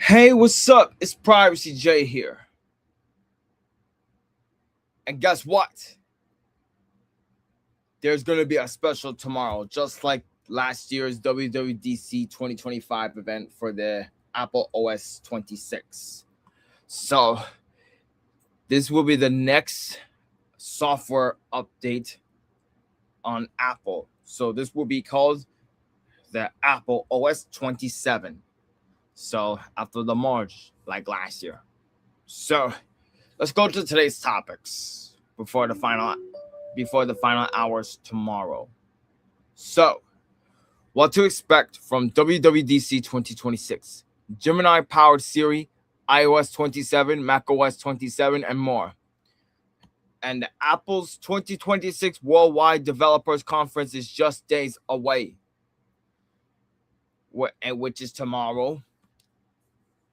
Hey, what's up? It's Privacy J here. And guess what? There's going to be a special tomorrow, just like last year's WWDC 2025 event for the Apple OS 26. So, this will be the next software update on Apple. So, this will be called the Apple OS 27. So, after the March, like last year. So, let's go to today's topics before the final hours tomorrow. So, what to expect from WWDC 2026? Gemini powered Siri, iOS 27, macOS 27, and more. And Apple's 2026 Worldwide Developers Conference is just days away, which is tomorrow.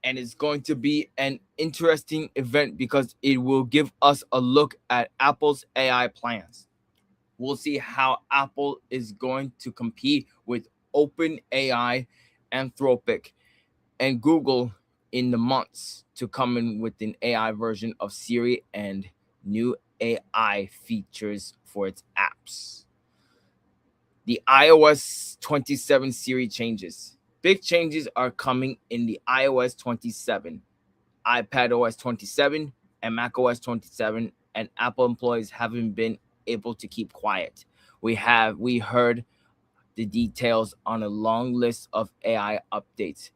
And it's going to be an interesting event because it will give us a look at Apple's AI plans. We'll see how Apple is going to compete with OpenAI, Anthropic, and Google in the months to come in with an AI version of Siri and new AI features for its apps. The iOS 27 Siri changes. Big changes are coming in the iOS 27, iPadOS 27, and macOS 27, and Apple employees haven't been able to keep quiet. We heard the details on a long list of AI updates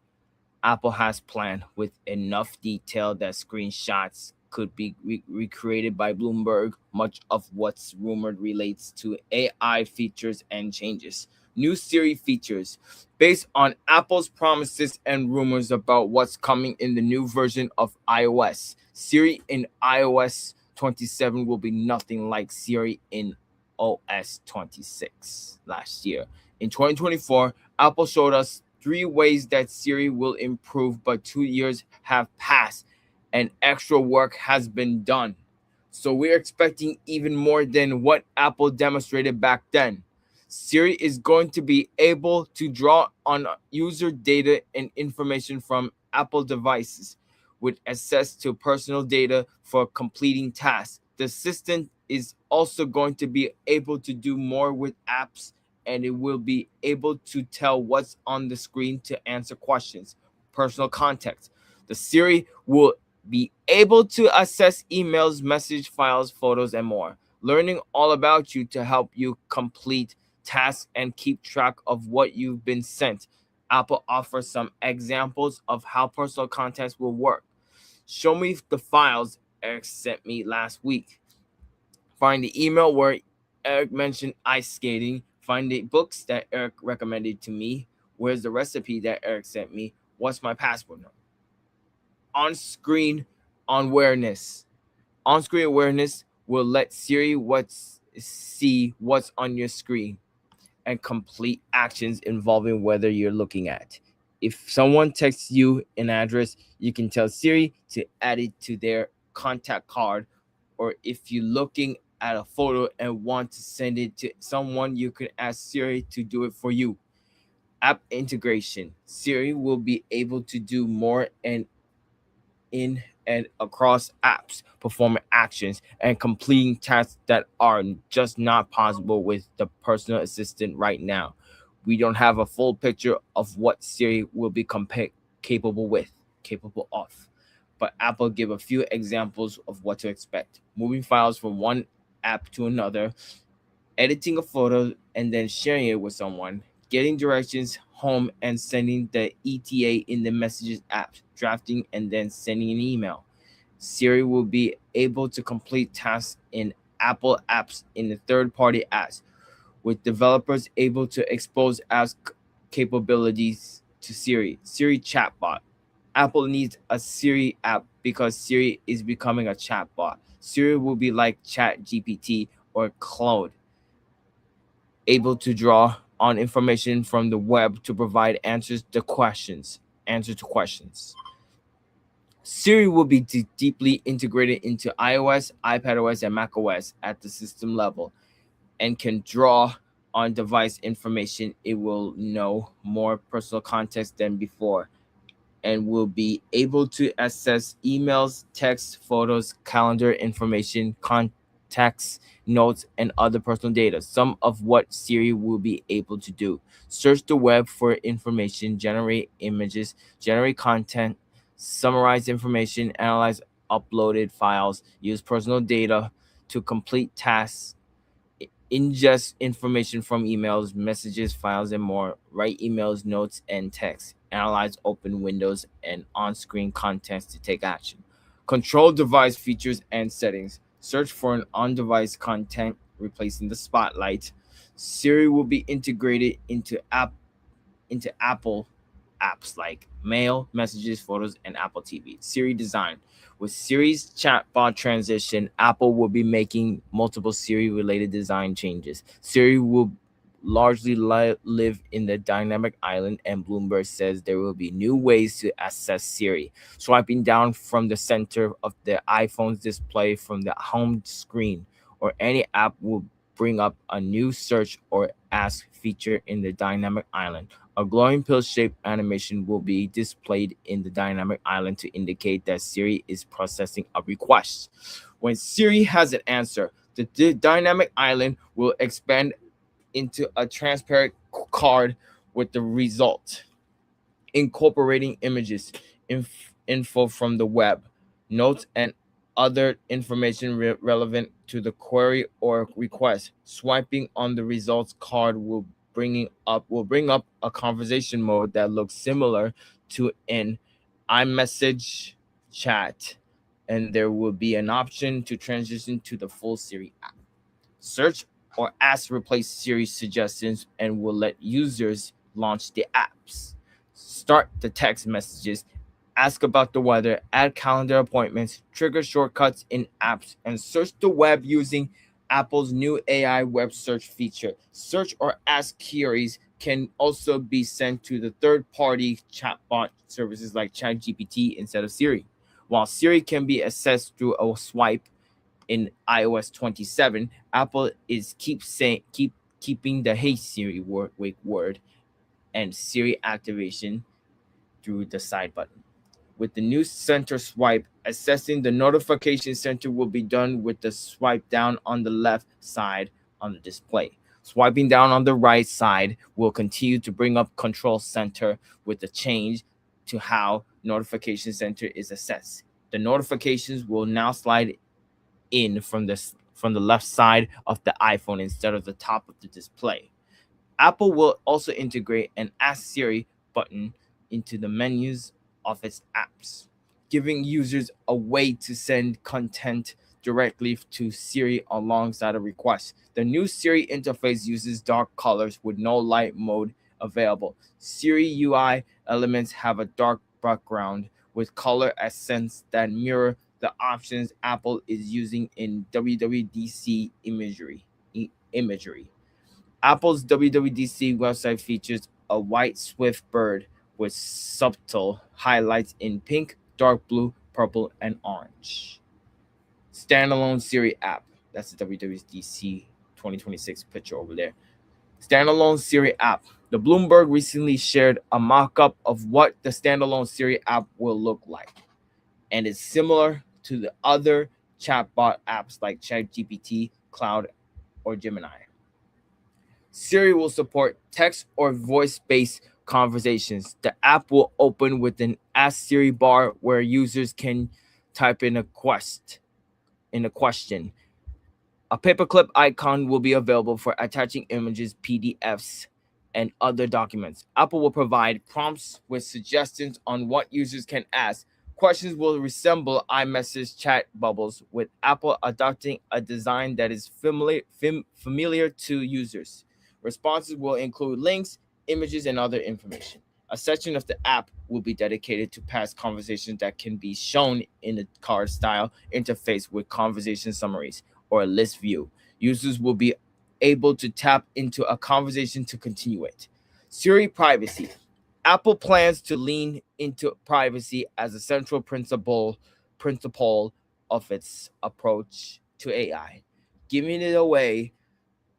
Apple has planned with enough detail that screenshots could be recreated by Bloomberg. Much of what's rumored relates to AI features and changes. New Siri features. Based on Apple's promises and rumors about what's coming in the new version of iOS, Siri in iOS 27 will be nothing like Siri in OS 26 last year. In 2024, Apple showed us 3 ways that Siri will improve, but 2 years have passed and extra work has been done. So we're expecting even more than what Apple demonstrated back then. Siri is going to be able to draw on user data and information from Apple devices with access to personal data for completing tasks. The assistant is also going to be able to do more with apps, and it will be able to tell what's on the screen to answer questions. Personal context. The Siri will be able to access emails, message files, photos, and more. Learning all about you to help you complete tasks and keep track of what you've been sent. Apple offers some examples of how personal contacts will work. Show me the files Eric sent me last week. Find the email where Eric mentioned ice skating. Find the books that Eric recommended to me. Where's the recipe that Eric sent me? What's my password number? On-screen awareness. On-screen awareness will let Siri see what's on your screen and complete actions involving whether you're looking at. If someone texts you an address, you can tell Siri to add it to their contact card. Or if you're looking at a photo and want to send it to someone, you can ask Siri to do it for you. App integration. Siri will be able to do more and in and across apps, performing actions and completing tasks that are just not possible with the personal assistant right now. We don't have a full picture of what Siri will be capable of. But Apple give a few examples of what to expect. Moving files from one app to another, editing a photo and then sharing it with someone, getting directions home and sending the ETA in the Messages app, drafting and then sending an email. Siri will be able to complete tasks in Apple apps in the third-party apps, with developers able to expose apps capabilities to Siri. Siri chatbot. Apple needs a Siri app because Siri is becoming a chatbot. Siri will be like ChatGPT or Claude, able to draw on information from the web to provide answers to questions. Siri will be deeply integrated into iOS, iPadOS, and macOS at the system level and can draw on device information. It will know more personal context than before. and will be able to access emails, text, photos, calendar information, contacts, notes, and other personal data. Some of what Siri will be able to do: search the web for information, generate images, generate content, summarize information, analyze uploaded files, use personal data to complete tasks, ingest information from emails, messages, files, and more, write emails, notes, and text, analyze open windows and on screen contents to take action, control device features and settings, search for an on device content, replacing the spotlight. Siri will be integrated into Apple apps like Mail, Messages, Photos, and Apple TV. Siri design. With Siri's chatbot transition, Apple will be making multiple Siri related design changes. Siri will largely live in the dynamic island, and Bloomberg says there will be new ways to access Siri. Swiping down from the center of the iPhone's display from the home screen or any app will bring up a new search or ask feature in the dynamic island. A glowing pill-shaped animation will be displayed in the dynamic island to indicate that Siri is processing a request. When Siri has an answer, the dynamic island will expand into a transparent card with the result, incorporating images, info from the web, notes, and other information relevant to the query or request. Swiping on the results card will bring up a conversation mode that looks similar to an iMessage chat, and there will be an option to transition to the full Siri app. Search or ask replace Siri's suggestions and will let users launch the apps, start the text messages, ask about the weather, add calendar appointments, trigger shortcuts in apps, and search the web using Apple's new AI web search feature. Search or ask queries can also be sent to the third-party chatbot services like ChatGPT instead of Siri. While Siri can be accessed through a swipe in iOS 27, Apple is keeping the Hey Siri word and Siri activation through the side button. With the new center swipe, accessing the notification center will be done with the swipe down on the left side on the display. Swiping down on the right side will continue to bring up control center with the change to how notification center is accessed. The notifications will now slide in from the left side of the iPhone instead of the top of the display. Apple will also integrate an Ask Siri button into the menus of its apps, giving users a way to send content directly to Siri alongside a request. The new Siri interface uses dark colors with no light mode available. Siri UI elements have a dark background with color accents that mirror the options Apple is using in WWDC imagery. Apple's WWDC website features a white swift bird with subtle highlights in pink, dark blue, purple, and orange. Standalone Siri app. That's the WWDC 2026 picture over there. Standalone Siri app. The Bloomberg recently shared a mock-up of what the standalone Siri app will look like, and it's similar to the other chatbot apps like ChatGPT, Cloud, or Gemini. Siri will support text or voice-based conversations. The app will open with an Ask Siri bar where users can type in a question. A paperclip icon will be available for attaching images, PDFs, and other documents. Apple will provide prompts with suggestions on what users can ask. Questions will resemble iMessage chat bubbles, with Apple adopting a design that is familiar to users. Responses will include links, images, and other information. A section of the app will be dedicated to past conversations that can be shown in a card style interface with conversation summaries or a list view. Users will be able to tap into a conversation to continue it. Siri privacy. Apple plans to lean into privacy as a central principle of its approach to AI, giving it a way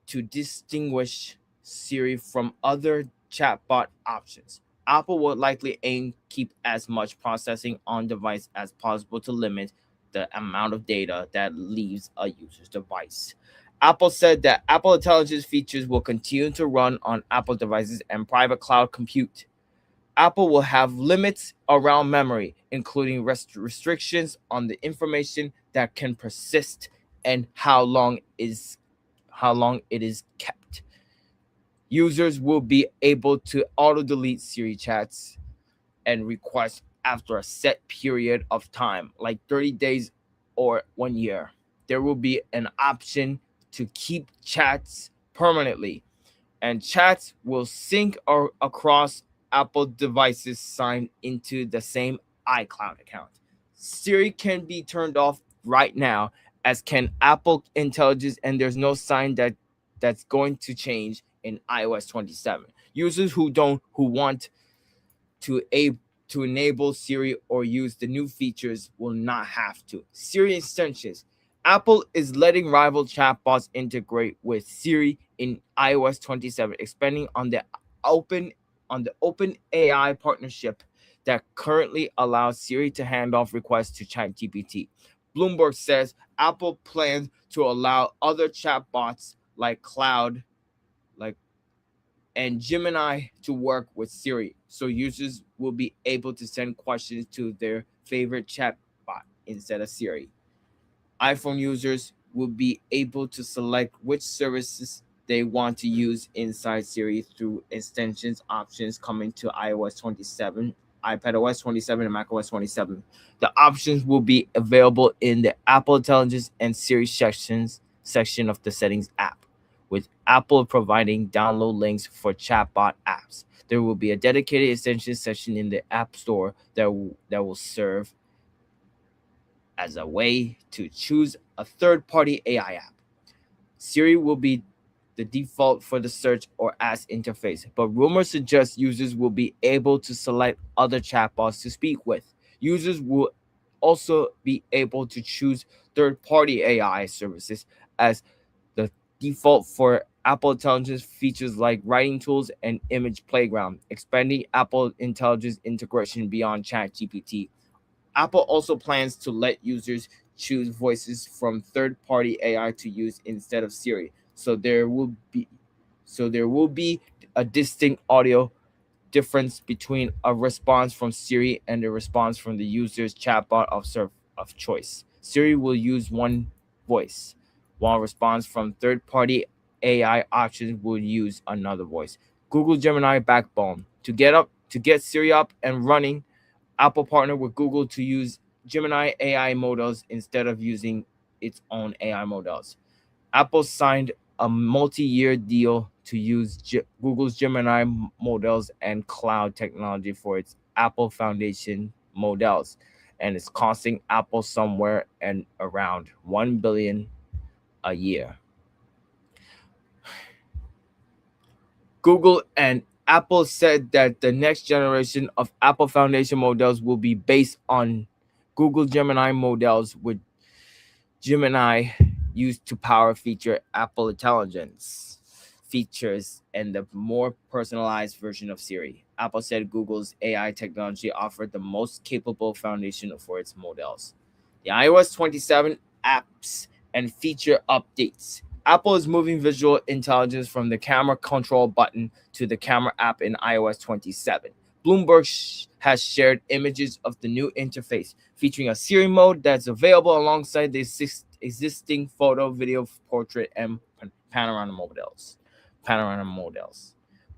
to distinguish Siri from other chatbot options. Apple will likely aim keep as much processing on device as possible to limit the amount of data that leaves a user's device. Apple said that Apple Intelligence features will continue to run on Apple devices and private cloud compute. Apple will have limits around memory, including restrictions on the information that can persist and how long it is kept. Users will be able to auto delete Siri chats and requests after a set period of time, like 30 days or 1 year. There will be an option to keep chats permanently, and chats will sync across Apple devices signed into the same iCloud account. Siri can be turned off right now, as can Apple Intelligence, and there's no sign that that's going to change in iOS 27. Users who want to to enable Siri or use the new features will not have to. Siri extensions. Apple is letting rival chatbots integrate with Siri in iOS 27, expanding open on the Open AI partnership that currently allows Siri to hand off requests to ChatGPT. Bloomberg says Apple plans to allow other chatbots like Cloud, like and Gemini to work with Siri, so users will be able to send questions to their favorite chatbot instead of Siri. iPhone users will be able to select which services they want to use inside Siri through extensions options coming to iOS 27, iPadOS 27, and macOS 27. The options will be available in the Apple Intelligence and Siri section of the Settings app, with Apple providing download links for chatbot apps. There will be a dedicated extension section in the App Store that will serve as a way to choose a third-party AI app. Siri will be the default for the search or ask interface, but rumors suggest users will be able to select other chatbots to speak with. Users will also be able to choose third-party AI services as the default for Apple Intelligence features like writing tools and image playground, expanding Apple Intelligence integration beyond ChatGPT. Apple also plans to let users choose voices from third-party AI to use instead of Siri. There will be a distinct audio difference between a response from Siri and a response from the user's chatbot of choice. Siri will use one voice, while response from third-party AI options will use another voice. Google Gemini backbone. To get Siri up and running, Apple partnered with Google to use Gemini AI models instead of using its own AI models. Apple signed a multi-year deal to use Google's Gemini models and cloud technology for its Apple Foundation models, and it's costing Apple somewhere and around 1 billion a year. Google and Apple said that the next generation of Apple Foundation models will be based on Google Gemini models, with Gemini used to power feature Apple Intelligence features and the more personalized version of Siri. Apple said Google's AI technology offered the most capable foundation for its models. The iOS 27 apps and feature updates. Apple is moving visual intelligence from the camera control button to the camera app in iOS 27. Bloomberg has shared images of the new interface, featuring a Siri mode that's available alongside the existing photo, video, portrait, and panorama models.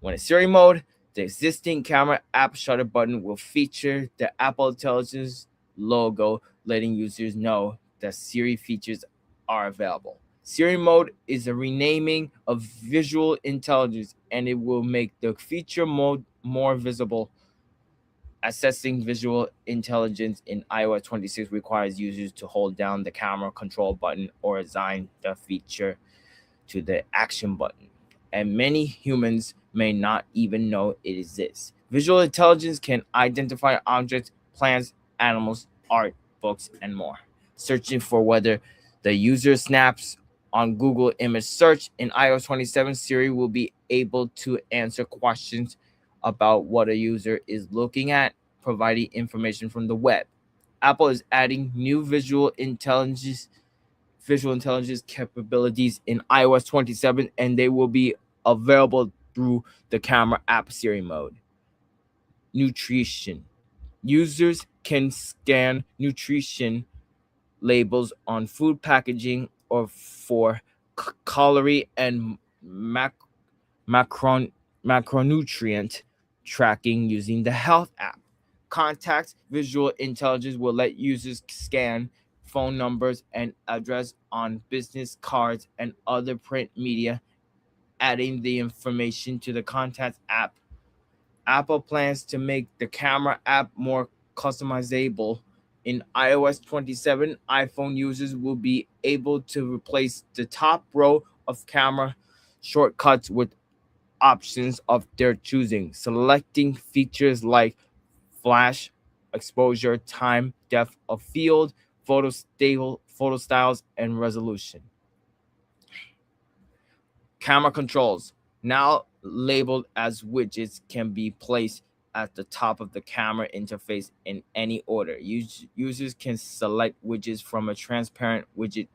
When in Siri mode, the existing camera app shutter button will feature the Apple Intelligence logo, letting users know that Siri features are available. Siri mode is a renaming of visual intelligence, and it will make the feature mode more visible. Accessing visual intelligence in iOS 26 requires users to hold down the camera control button or assign the feature to the action button, and many humans may not even know it exists. Visual intelligence can identify objects, plants, animals, art, books, and more. Searching for whether the user snaps on Google image search in iOS 27, Siri will be able to answer questions about what a user is looking at, providing information from the web. Apple is adding new visual intelligence capabilities in iOS 27, and they will be available through the camera app Siri mode. Nutrition. Users can scan nutrition labels on food packaging or for calorie and macron- macronutrient tracking using the health app. Contacts visual intelligence will let users scan phone numbers and address on business cards and other print media, adding the information to the Contacts app. Apple plans to make the camera app more customizable. In iOS 27, iPhone users will be able to replace the top row of camera shortcuts with options of their choosing, selecting features like flash, exposure, time, depth of field, photo styles, and resolution. Camera controls, now labeled as widgets, can be placed at the top of the camera interface in any order. Users can select widgets from a transparent widget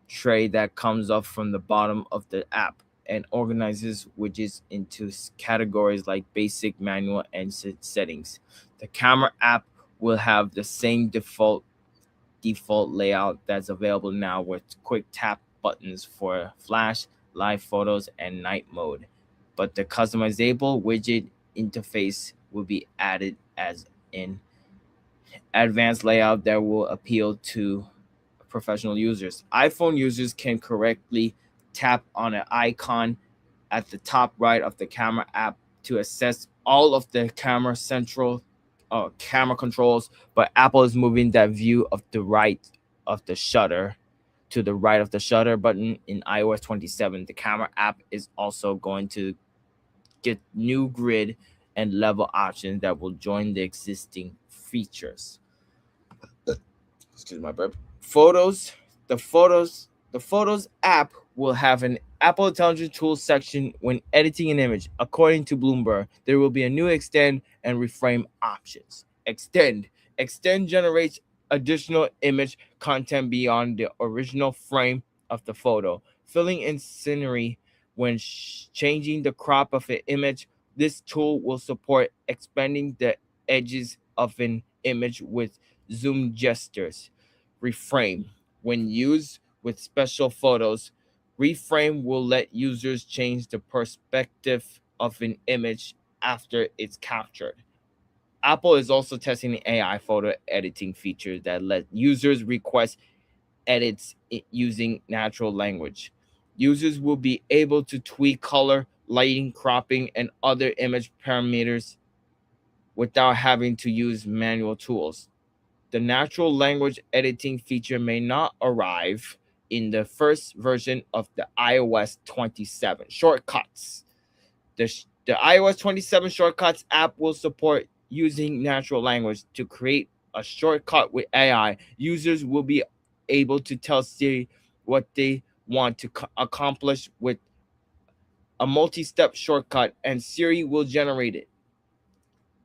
tray that comes up from the bottom of the app and organizes widgets into categories like basic, manual, and settings. The camera app will have the same default layout that's available now with quick tap buttons for flash, live photos, and night mode. But the customizable widget interface will be added as an advanced layout that will appeal to professional users. iPhone users can correctly tap on an icon at the top right of the camera app to access all of the camera controls, but Apple is moving that view of the right of the shutter to the right of the shutter button in iOS 27. The camera app is also going to get new grid and level options that will join the existing features. Excuse my burp. Photos. The Photos app will have an Apple Intelligence Tools section when editing an image. According to Bloomberg, there will be a new extend and reframe options. Extend generates additional image content beyond the original frame of the photo, filling in scenery when changing the crop of an image. This tool will support expanding the edges of an image with zoom gestures. Reframe. When used with special photos, reframe will let users change the perspective of an image after it's captured. Apple is also testing an AI photo editing feature that let users request edits using natural language. Users will be able to tweak color, lighting, cropping, and other image parameters without having to use manual tools. The natural language editing feature may not arrive in the first version of the iOS 27 shortcuts. The iOS 27 shortcuts app will support using natural language to create a shortcut with AI. Users will be able to tell Siri what they want to accomplish with a multi-step shortcut, and Siri will generate it.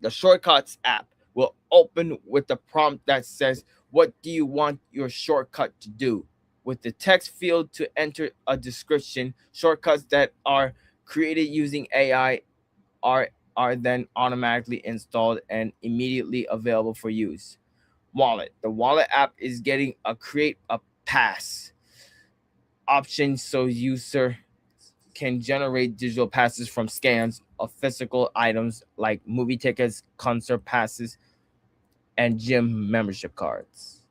The Shortcuts app will open with a prompt that says, "What do you want your shortcut to do?" With the text field to enter a description. Shortcuts that are created using AI are, are then automatically installed and immediately available for use. Wallet. The Wallet app is getting a create a pass option so user can generate digital passes from scans of physical items like movie tickets, concert passes, and gym membership cards.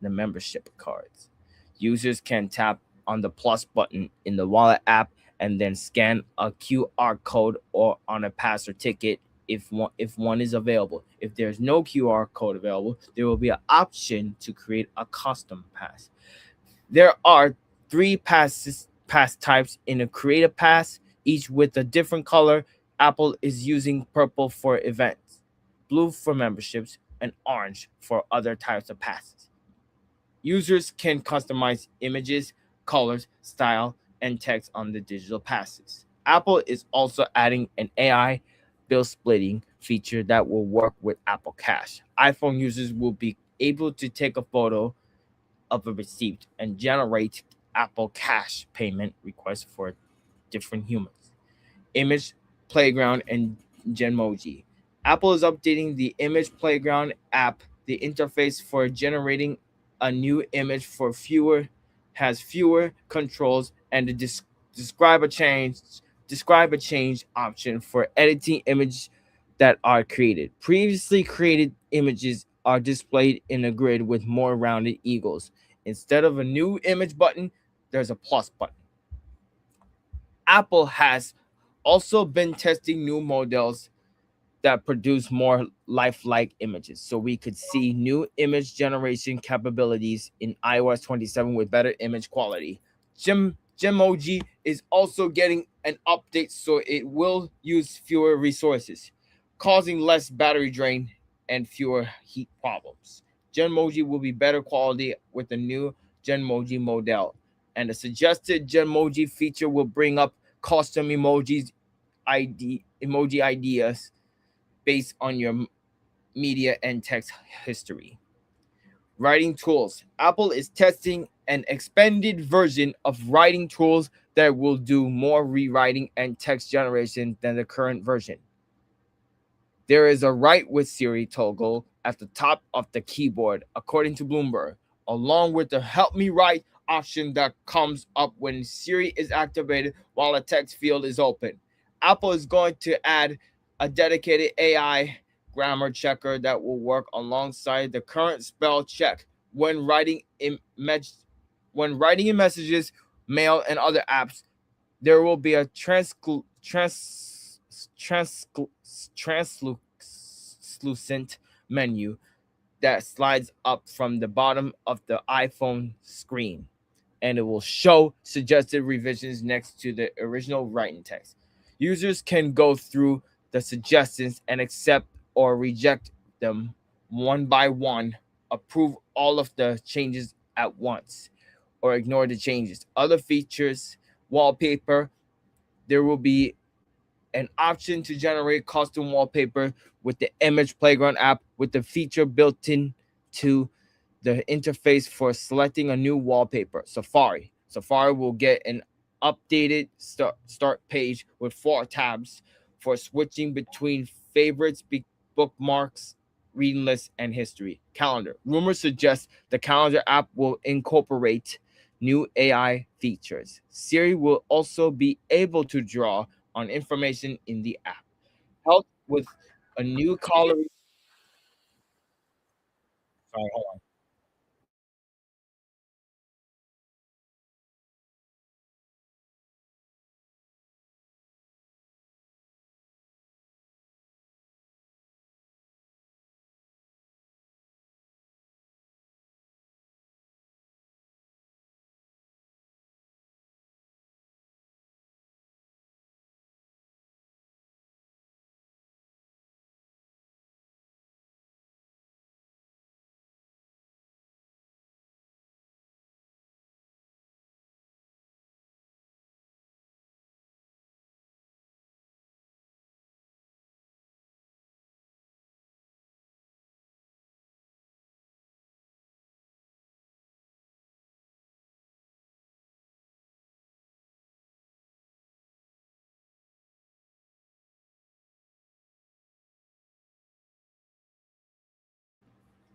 The membership cards. Users can tap on the plus button in the wallet app and then scan a QR code or on a pass or ticket if one is available. If there's no QR code available, there will be an option to create a custom pass. There are three pass types in a creative pass, each with a different color. Apple is using purple for events, blue for memberships, and orange for other types of passes. Users can customize images, colors, style, and text on the digital passes. Apple is also adding an AI bill splitting feature that will work with Apple Cash. iPhone users will be able to take a photo of a receipt and generate Apple Cash payment requests for different humans. Image Playground and Genmoji. Apple is updating the Image Playground app. The interface for generating a new image for fewer has fewer controls and the describe a change describe a change option for editing images that are created. Previously created images are displayed in a grid with more rounded eagles. Instead of a new image button, there's a plus button. Apple has also been testing new models that produce more lifelike images. So we could see new image generation capabilities in iOS 27 with better image quality. Gemoji is also getting an update so it will use fewer resources, causing less battery drain and fewer heat problems. Genmoji will be better quality with the new Genmoji model. And the suggested Genmoji feature will bring up custom emoji ideas based on your media and text history. Writing tools. Apple is testing an expanded version of writing tools that will do more rewriting and text generation than the current version. There is a Write with Siri toggle at the top of the keyboard, according to Bloomberg, along with the Help Me Write option that comes up when Siri is activated while a text field is open. Apple is going to add a dedicated AI grammar checker that will work alongside the current spell check when writing in messages, mail, and other apps. There will be a translucent menu that slides up from the bottom of the iPhone screen, and it will show suggested revisions next to the original writing text. Users can go through the suggestions and accept or reject them one by one, approve all of the changes at once, or ignore the changes. Other features, wallpaper, there will be an option to generate custom wallpaper with the Image Playground app with the feature built in to the interface for selecting a new wallpaper. Safari will get an updated start page with 4 tabs for switching between favorites, bookmarks, reading lists, and history. Calendar. Rumors suggest the Calendar app will incorporate new AI features. Siri will also be able to draw on information in the app. Help with a new color. Sorry, hold on.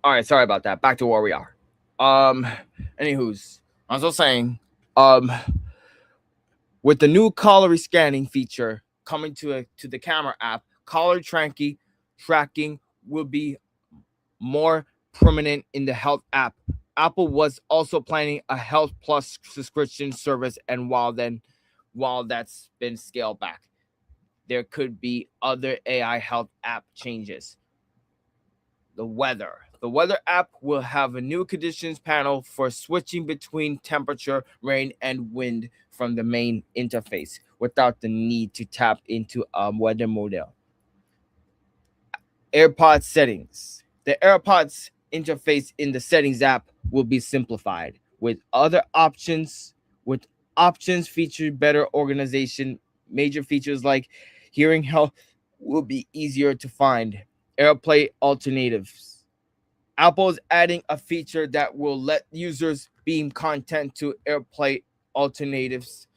All right, sorry about that. Back to where we are. Um, anywho's, I was also saying, um, with the new color scanning feature coming to the camera app, color tracking will be more prominent in the health app. Apple was also planning a Health Plus subscription service, and while that's been scaled back, there could be other AI health app changes. The weather. The weather app will have a new conditions panel for switching between temperature, rain, and wind from the main interface without the need to tap into a weather model. AirPods settings. The AirPods interface in the settings app will be simplified with options feature better organization, major features like hearing health will be easier to find. AirPlay alternatives. Apple is adding a feature that will let users beam content to AirPlay alternatives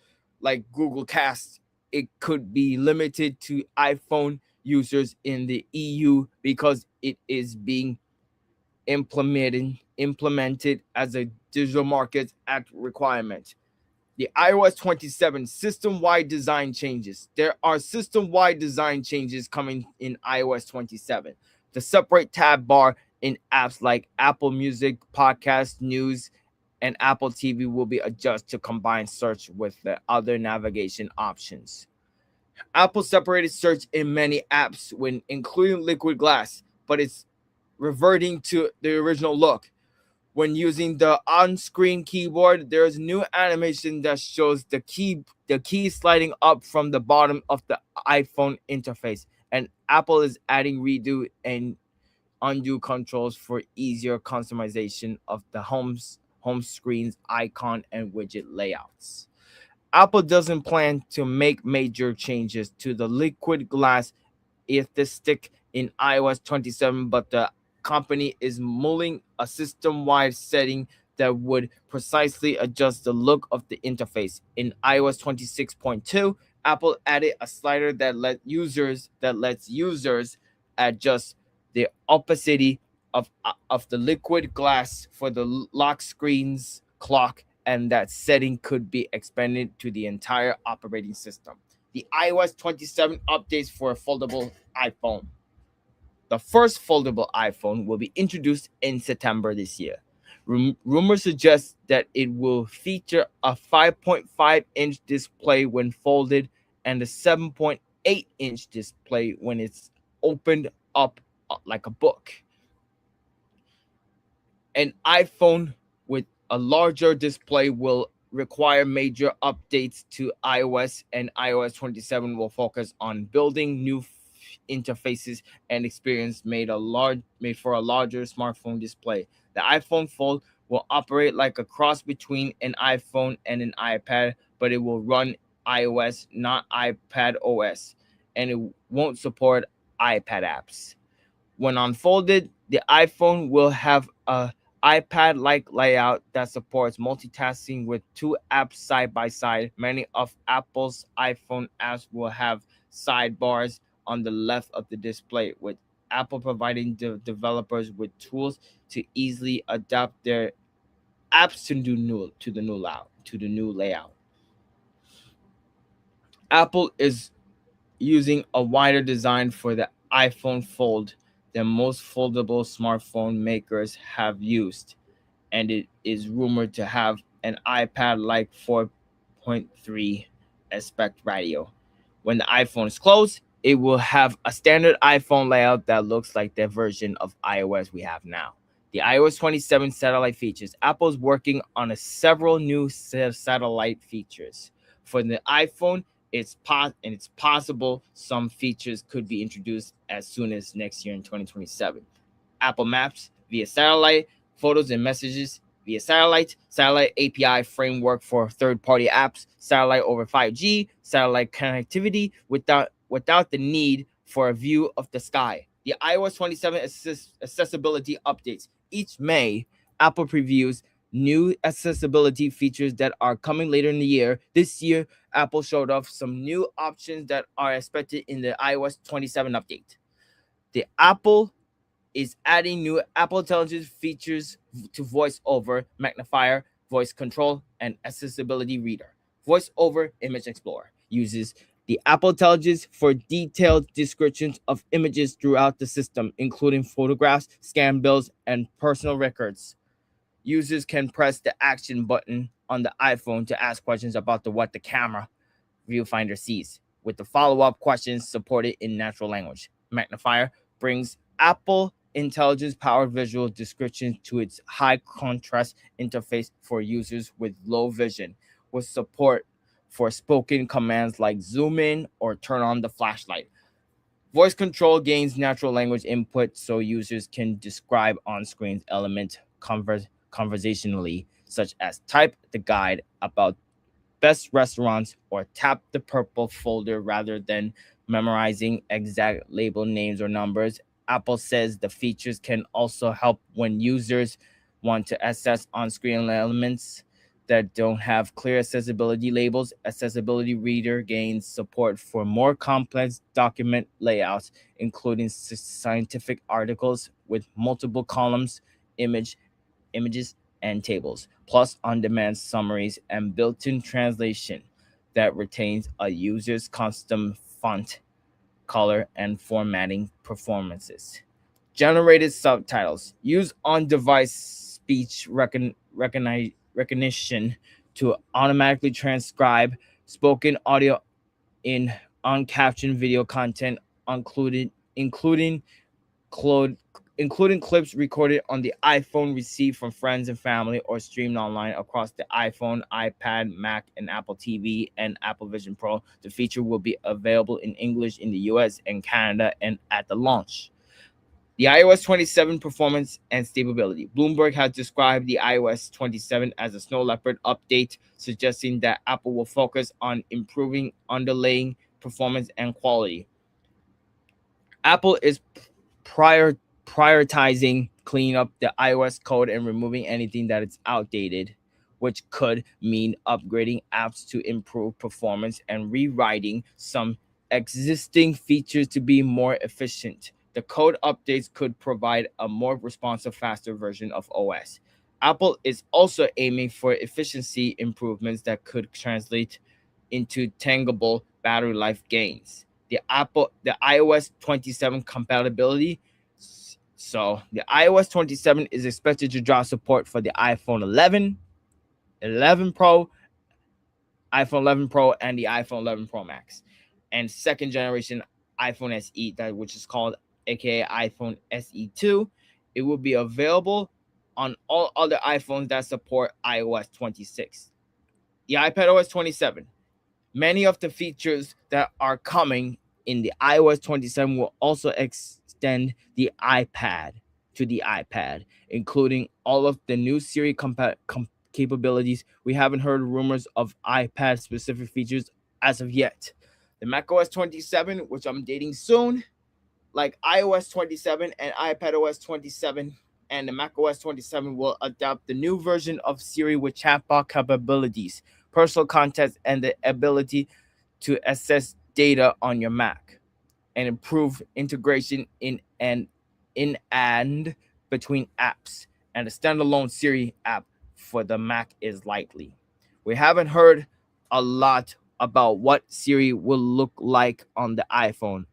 like Google Cast. It could be limited to iPhone users in the EU because it is being implemented as a Digital Markets Act requirement. The iOS 27 system-wide design changes. There are system-wide design changes coming in iOS 27. The separate tab bar in apps like Apple Music, Podcast, News, and Apple TV will be adjusted to combine search with the other navigation options. Apple separated search in many apps when including Liquid Glass, but it's reverting to the original look. When using the on-screen keyboard, there is new animation that shows the key sliding up from the bottom of the iPhone interface. And Apple is adding redo and undo controls for easier customization of the home screen's icon and widget layouts. Apple doesn't plan to make major changes to the liquid glass aesthetic in iOS 27, but the company is mulling a system-wide setting that would precisely adjust the look of the interface. In iOS 26.2, Apple added a slider that lets users adjust the opacity of the liquid glass for the lock screen's clock, and that setting could be expanded to the entire operating system. The iOS 27 updates for a foldable iPhone. The first foldable iPhone will be introduced in September this year. Rumors suggest that it will feature a 5.5-inch display when folded and a 7.8-inch display when it's opened up like a book. An iPhone with a larger display will require major updates to iOS, and iOS 27 will focus on building new interfaces and experience made for a larger smartphone display. The iPhone Fold will operate like a cross between an iPhone and an iPad, but it will run iOS, not iPad OS, and it won't support iPad apps. When unfolded, the iPhone will have a iPad-like layout that supports multitasking with two apps side by side. Many of Apple's iPhone apps will have sidebars on the left of the display, with Apple providing the developers with tools to easily adapt their apps to the new layout. Apple is using a wider design for the iPhone Fold than most foldable smartphone makers have used, and it is rumored to have an iPad-like 4.3 aspect ratio. When the iPhone is closed, it will have a standard iPhone layout that looks like the version of iOS we have now. The iOS 27 satellite features. Apple's working on several new satellite features. For the iPhone, it's possible some features could be introduced as soon as next year in 2027. Apple Maps via satellite, photos and messages via satellite API framework for third-party apps, satellite over 5G, satellite connectivity without the need for a view of the sky. The iOS 27 accessibility updates. Each May, Apple previews new accessibility features that are coming later in the year. This year, Apple showed off some new options that are expected in the iOS 27 update. The Apple is adding new Apple Intelligence features to VoiceOver, Magnifier, Voice Control, and Accessibility Reader. VoiceOver Image Explorer uses the Apple Intelligence for detailed descriptions of images throughout the system, including photographs, scan bills, and personal records. Users can press the action button on the iPhone to ask questions about what the camera viewfinder sees, with the follow-up questions supported in natural language. Magnifier brings Apple Intelligence-powered visual description to its high-contrast interface for users with low vision, with support for spoken commands like zoom in or turn on the flashlight. Voice control gains natural language input so users can describe on-screen elements conversationally, such as type the guide about best restaurants or tap the purple folder rather than memorizing exact label names or numbers. Apple says the features can also help when users want to access on-screen elements that don't have clear accessibility labels. Accessibility Reader gains support for more complex document layouts, including scientific articles with multiple columns, images, and tables, plus on-demand summaries and built-in translation that retains a user's custom font, color, and formatting performances. Generated subtitles use on-device speech recognition to automatically transcribe spoken audio in uncaptioned video content, including clo- including clips recorded on the iPhone received from friends and family or streamed online across the iPhone, iPad, Mac, and Apple TV and Apple Vision Pro. The feature will be available in English in the US and Canada and at the launch. The iOS 27 performance and stability. Bloomberg has described the iOS 27 as a snow leopard update, suggesting that Apple will focus on improving underlying performance and quality. Apple is prior prioritizing cleaning up the iOS code and removing anything that is outdated, which could mean upgrading apps to improve performance and rewriting some existing features to be more efficient. The code updates could provide a more responsive, faster version of OS. Apple is also aiming for efficiency improvements that could translate into tangible battery life gains. The iOS 27 compatibility. So the iOS 27 is expected to drop support for the iPhone 11, 11 Pro, iPhone 11 Pro, and the iPhone 11 Pro Max, and second generation iPhone SE, that which is called aka iPhone SE2. It will be available on all other iPhones that support iOS 26. The iPad OS 27. Many of the features that are coming in the iOS 27 will also extend the iPad to the iPad, including all of the new Siri capabilities. We haven't heard rumors of iPad specific features as of yet. The macOS 27, which I'm dating soon, like iOS 27 and iPadOS 27 and the macOS 27 will adopt the new version of Siri with chatbot capabilities, personal context, and the ability to access data on your Mac, and improve integration in and between apps. And the standalone Siri app for the Mac is likely. We haven't heard a lot about what Siri will look like on the iPhone,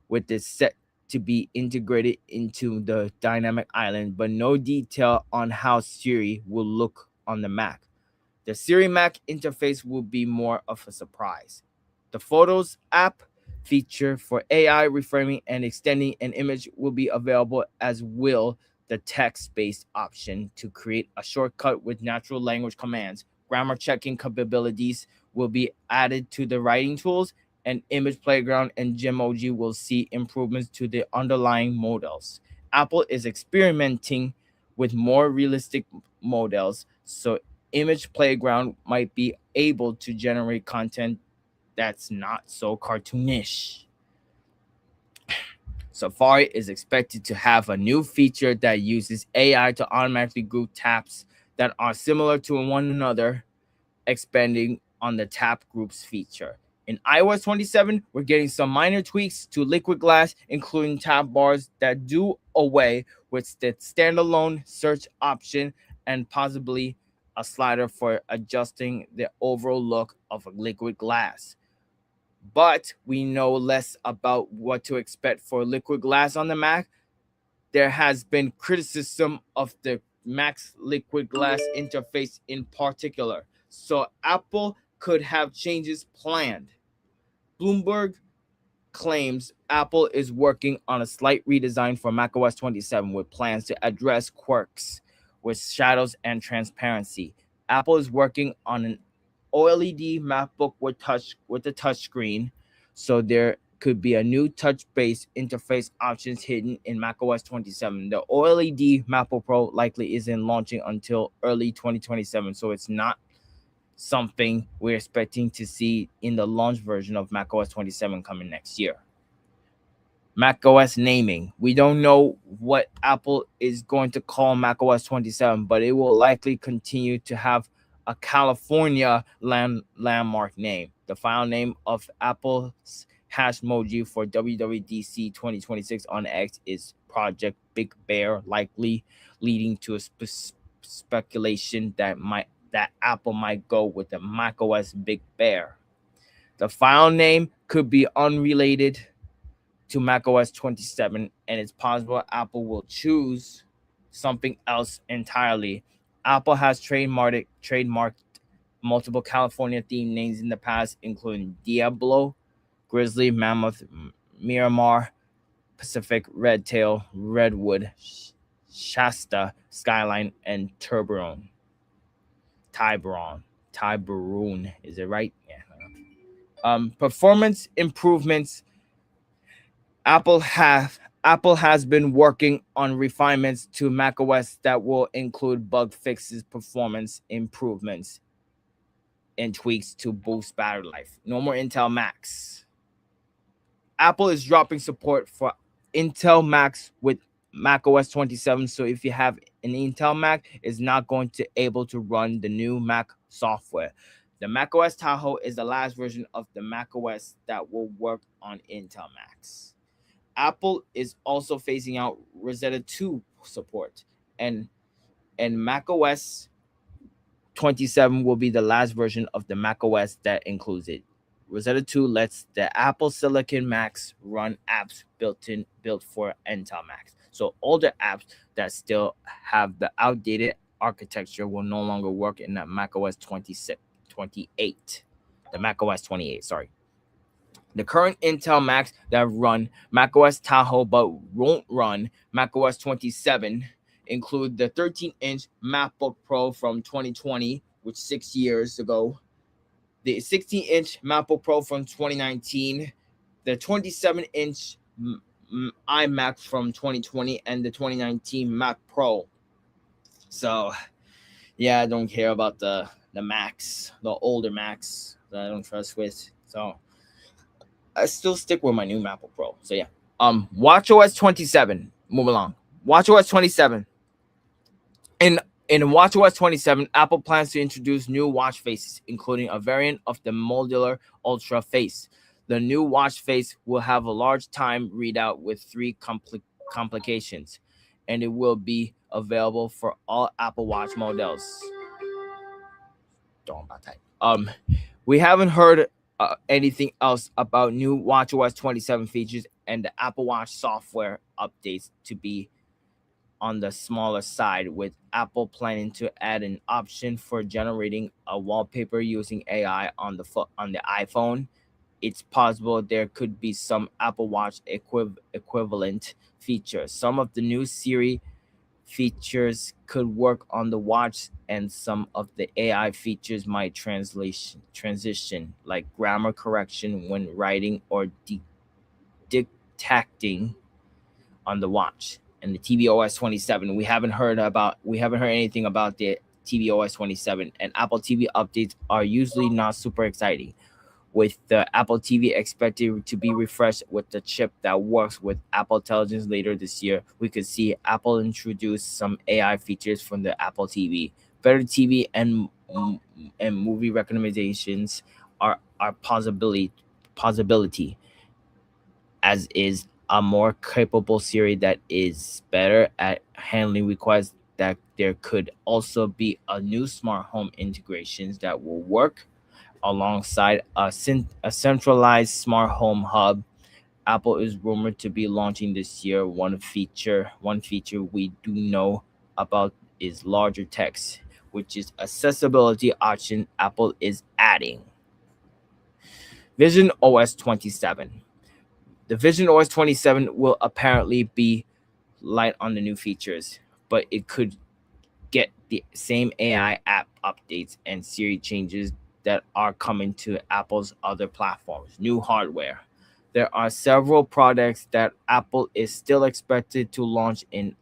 with this set to be integrated into the dynamic island, but no detail on how Siri will look on the Mac. The Siri Mac interface will be more of a surprise. The Photos app feature for AI reframing and extending an image will be available, as will the text-based option to create a shortcut with natural language commands. Grammar checking capabilities will be added to the writing tools, and Image Playground and Gemoji will see improvements to the underlying models. Apple is experimenting with more realistic models, so Image Playground might be able to generate content that's not so cartoonish. Safari is expected to have a new feature that uses AI to automatically group tabs that are similar to one another, expanding on the tap groups feature. In iOS 27, we're getting some minor tweaks to Liquid Glass, including tab bars that do away with the standalone search option and possibly a slider for adjusting the overall look of a Liquid Glass. But we know less about what to expect for Liquid Glass on the Mac. There has been criticism of the Mac's Liquid Glass interface in particular, so Apple could have changes planned. Bloomberg claims Apple is working on a slight redesign for macOS 27 with plans to address quirks with shadows and transparency. Apple is working on an OLED MacBook with a touchscreen, so there could be a new touch-based interface options hidden in macOS 27. The OLED MacBook Pro likely isn't launching until early 2027, so it's not something we're expecting to see in the launch version of macOS 27 coming next year. macOS naming. We don't know what Apple is going to call macOS 27, but it will likely continue to have a California landmark name. The final name of Apple's Hashmoji for WWDC 2026 on X is Project Big Bear, likely leading to a speculation that Apple might go with the macOS Big Bear. The file name could be unrelated to macOS 27, and it's possible Apple will choose something else entirely. Apple has trademarked multiple California themed names in the past, including Diablo, Grizzly, Mammoth, Miramar, Pacific, Redtail, Redwood, Shasta, Skyline, and Tiburon. Is it right? Yeah. Performance improvements. Apple has been working on refinements to macOS that will include bug fixes, performance improvements, and tweaks to boost battery life. No more Intel Macs. Apple is dropping support for Intel Macs with macOS 27. So if you have an Intel Mac, it's not going to able to run the new Mac software. The macOS Tahoe is the last version of the macOS that will work on Intel Macs. Apple is also phasing out Rosetta 2 support, and macOS 27 will be the last version of the macOS that includes it. Rosetta 2 lets the Apple Silicon Macs run apps built for Intel Macs. So older apps that still have the outdated architecture will no longer work in the macOS 28. The macOS 28, sorry. The current Intel Macs that run macOS Tahoe but won't run macOS 27 include the 13-inch MacBook Pro from 2020, which 6 years ago, the 16-inch MacBook Pro from 2019, the 27-inch iMac from 2020, and the 2019 Mac Pro. So, yeah, I don't care about the Macs, the older Macs that I don't trust with. So, I still stick with my new MacBook Pro. So yeah. WatchOS 27. Move along. WatchOS 27. In WatchOS 27, Apple plans to introduce new watch faces, including a variant of the modular Ultra face. The new watch face will have a large time readout with 3 complications, and it will be available for all Apple Watch models. Don't about that. We haven't heard anything else about new WatchOS 27 features and the Apple Watch software updates to be on the smaller side, with Apple planning to add an option for generating a wallpaper using AI on the iPhone. It's possible there could be some Apple Watch equivalent features. Some of the new Siri features could work on the watch, and some of the AI features might transition, like grammar correction when writing or dictating on the watch. And the tvOS 27, we haven't heard anything about the tvOS 27, and Apple TV updates are usually not super exciting, with the Apple TV expected to be refreshed with the chip that works with Apple Intelligence later this year. We could see Apple introduce some AI features from the Apple TV. Better TV and movie recommendations are possibility, as is a more capable Siri that is better at handling requests. That there could also be a new smart home integrations that will work alongside a centralized smart home hub. Apple is rumored to be launching this year. One feature we do know about is larger text, which is accessibility option Apple is adding. Vision OS 27. The Vision OS 27 will apparently be light on the new features, but it could get the same AI app updates and Siri changes that are coming to Apple's other platforms. New hardware. There are several products that Apple is still expected to launch in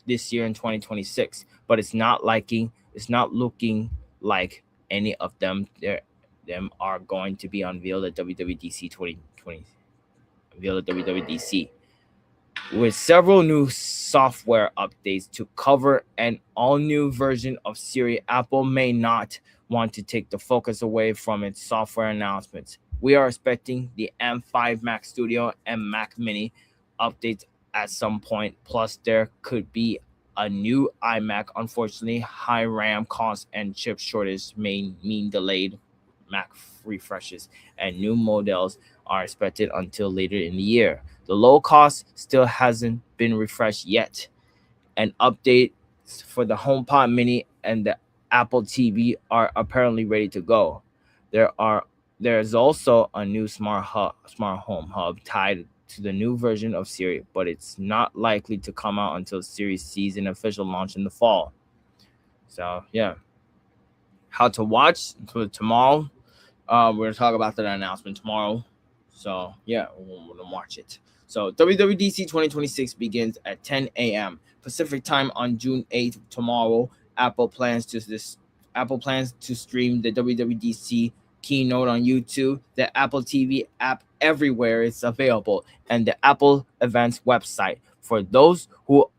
this year in 2026, but it's not looking like any of them are going to be unveiled at WWDC 2020, unveiled at WWDC, with several new software updates to cover an all-new version of Siri. Apple may not want to take the focus away from its software announcements. We are expecting the M5 Mac Studio and Mac Mini updates at some point. Plus, there could be a new iMac. Unfortunately, high RAM costs and chip shortage may mean delayed Mac refreshes, and new models are expected until later in the year. The low cost still hasn't been refreshed yet. An update for the HomePod Mini and the Apple TV are apparently ready to go. There's also a new smart home hub tied to the new version of Siri, but it's not likely to come out until Siri sees an official launch in the fall. So yeah, how to watch for tomorrow. We're gonna talk about that announcement tomorrow. So yeah, we're gonna watch it. So WWDC 2026 begins at 10 a.m. Pacific time on June 8th. Tomorrow, Apple plans to stream the WWDC keynote on YouTube, the Apple TV app everywhere it's available, and the Apple Events website. For those who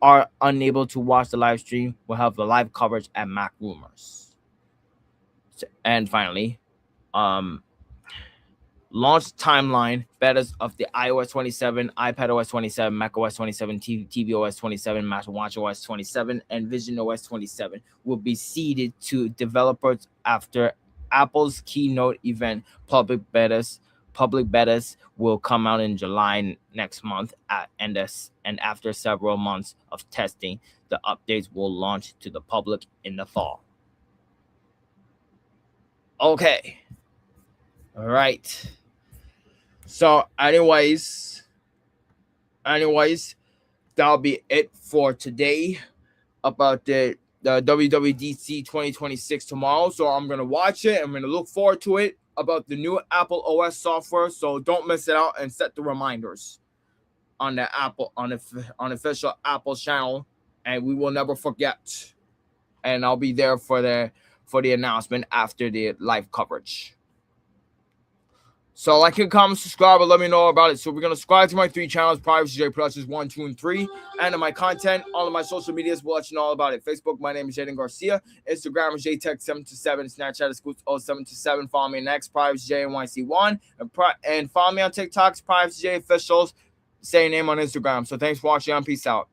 are unable to watch the live stream, will have the live coverage at Mac Rumors. And finally, launch timeline, betas of the iOS 27, iPadOS 27, macOS 27, tvOS 27, watchOS 27, and visionOS 27 will be seeded to developers after Apple's keynote event. Public betas will come out in July next month, and after several months of testing, the updates will launch to the public in the fall. Okay. All right. So anyways, that'll be it for today about the WWDC 2026 tomorrow. So I'm gonna watch it. I'm gonna look forward to it, about the new Apple OS software. So don't miss it out and set the reminders on the official Apple channel, and we will never forget. And I'll be there for the announcement after the live coverage. So like and comment, subscribe, and let me know about it. So we're going to subscribe to my 3 channels, Privacy J Productions 1, 2, and 3. And in my content, all of my social medias will let you know all about it. Facebook, my name is Jaden Garcia. Instagram is JTech727. Snapchat is Scoots0727. Follow me next, Privacy JNYC1. And follow me on TikTok, Privacy J Officials. Same name on Instagram. So thanks for watching. Peace out.